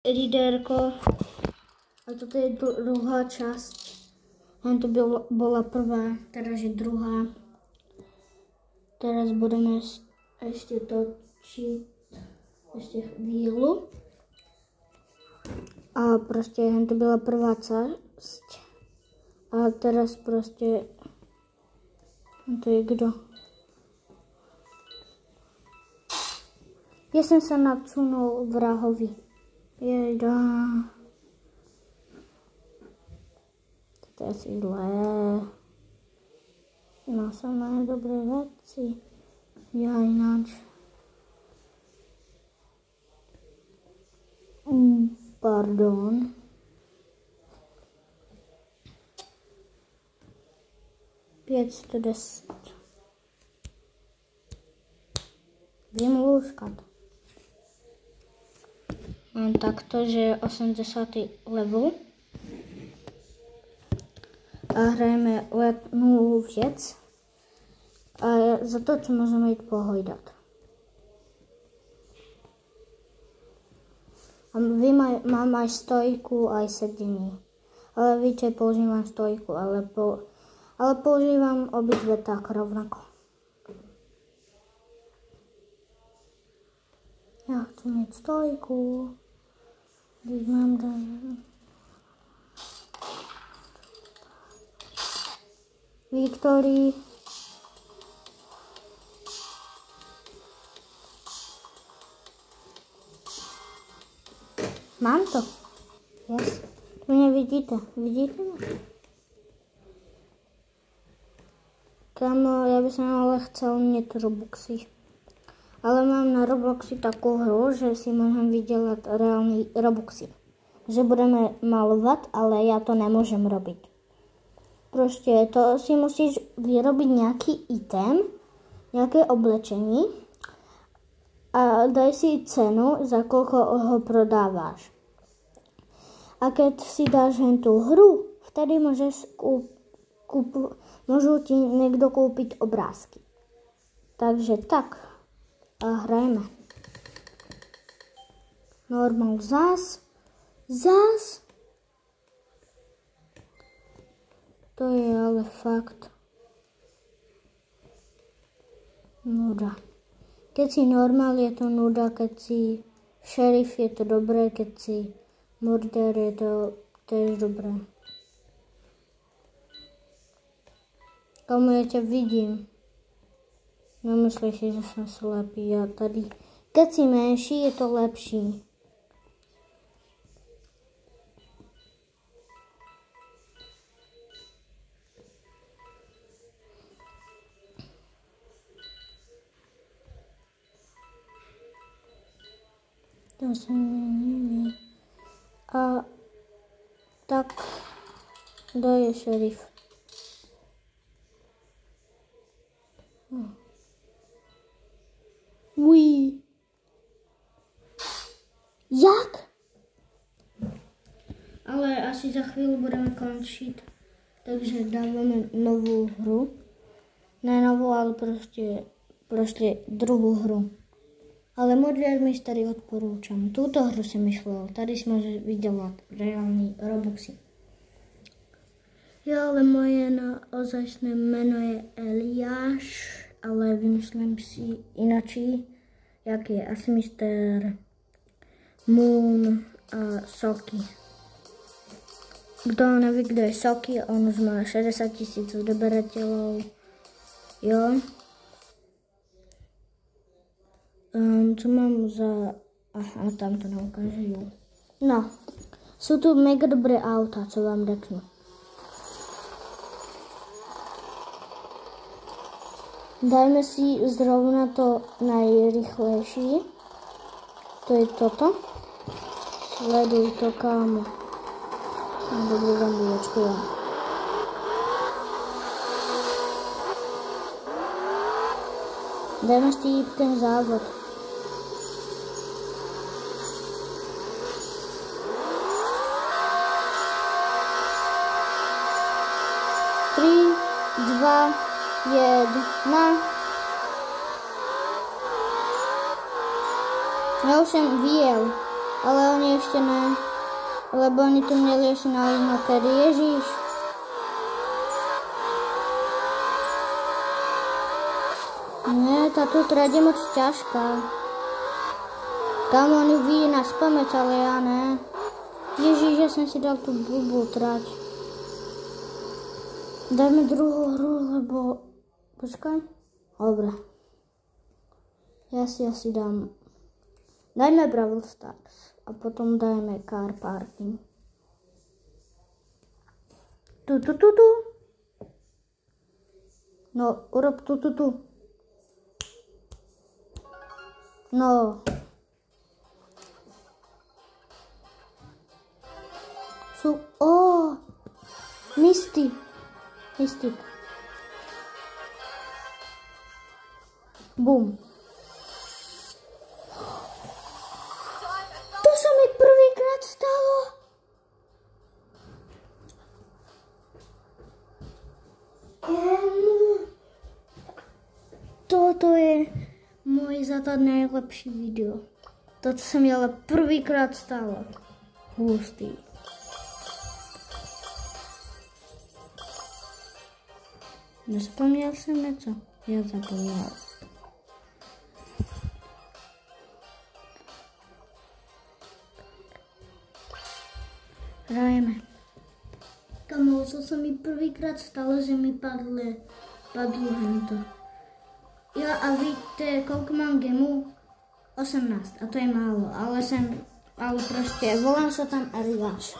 Riderko. A toto je druhá časť. Len to bola prvá, teraz je druhá. Teraz budeme ešte točiť ešte chvíľu. A proste to bola prvá časť. A teraz proste to je kdo? Ja som sa nadsunul vrahovi. Jejda. Toto je asi zlé. Mal som na dobré veci. Ja ináč. Pardon. $510. Viem lúskať. Mám takto, že je 80. level. A hrajeme letnú vec. A za to, čo môžeme ísť pohojdať. A mám aj stojku, aj sedenie. Ale víte, používam stojku, ale používam obidve tak rovnako. Ja chcem mať stojku. Když mám Victory. Mám to. Yes. Tu nevidíte. Vidíte ma? Kamo, ja by som ale chcel mať Robuxy. Ale mám na Robloxy takú hru, že si môžem vydelať reálne Robuxy. Že budeme malovať, ale ja to nemôžem robiť. Proste to si musíš vyrobiť nejaký item, nejaké oblečení a daj si cenu, za koľko ho prodávaš. A keď si dáš tú hru, vtedy môžu ti niekto kúpiť obrázky. Takže tak. A hrajeme. Normal zas. To je ale fakt nuda. Keď si normál, je to nuda, keď si šerif, je to dobré, keď si murder, je to tiež dobré. Komu ja ťa vidím? Nemyslíš si, že som slepý, ja tady. Keď si menší, je to lepší. To sa nevie. A tak, kto je šerif? Uj. Jak? Ale asi za chvíľu budeme končiť. Takže dávame novú hru. Ne novú, ale proste druhú hru. Ale Murder Mystery odporúčam. Túto hru som myslel. Tady si môžeš vydelať reálny Robuxy. Ja, ale moje ozajstné meno je Eliáš. Ale vymyslím si inačí, jak je asi Mr. Moon a Soky. Kto neví, kdo je Soky, on už má 60 000 odeberateľov. Jo. Co mám za... Aha, tam to neukážu. No, sú tu mega dobré auta, co vám řeknu. Dajme si zrovna to najrychlejší. To je toto. Sleduj to, kámo. Dobrý zambiečku, ja. Dajme si ten závod. Tři, 2, 1. Ja už som vyjel. Ale oni ešte ne. Lebo oni tu měli ešte na inokedy. Ježíš. Ne, táto trať je moc ťažká. Kam oni vidí na spamäť, ale ja ne. Ježíš, ja som si dal tú blbú trať. Dajme druhú hru, lebo... Počkaj. Dobre. Ja si asi dám... Dajme Brawl Stars. A potom dajme Car Parking. Tu. No, urob tu. No. Mystic. Boom. To sa mi prvýkrát stalo. Toto je môj za to najlepší video. Toto sa mi ale prvýkrát stalo. Hustý. Nezapomněl jsem něco? Já zapomněl. Hrajeme. Kamo, co se mi prvýkrát stalo, že mi padlo hento. Jo a víte, kolik mám gemů? 18 a to je málo, ale prostě volám se tam Eliáš.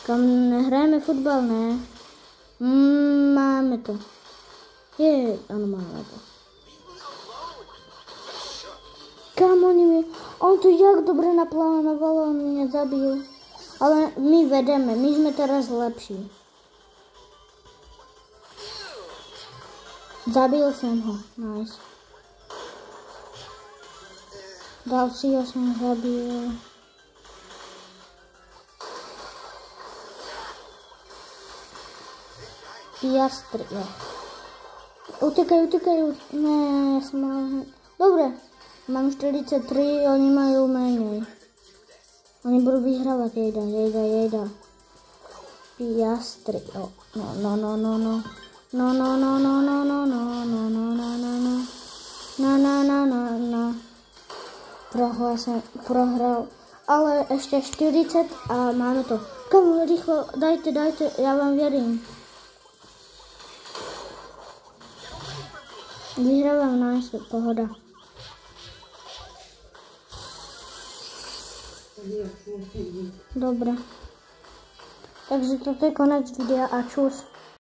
Kam nehrajeme fotbal, ne? Máme to. Ano, máme to. Kam on to jak dobre naplánoval, on mě zabil. Ale my vedeme, my jsme teraz lepší. Zabil jsem ho, nice. Dalšího jsem zabil. Piastri, jo. Utekaj. Ne, ja som mal... Dobre, mám 43, oni majú menej. Oni budú vyhrávať, jejda. Piastri, jo. No. Prohral. Ale ešte 40 a máme to. Komu, rýchlo, dajte, ja vám verím. Vyhrávam, nice, pohoda. Dobre. Takže toto je konec videa a čus.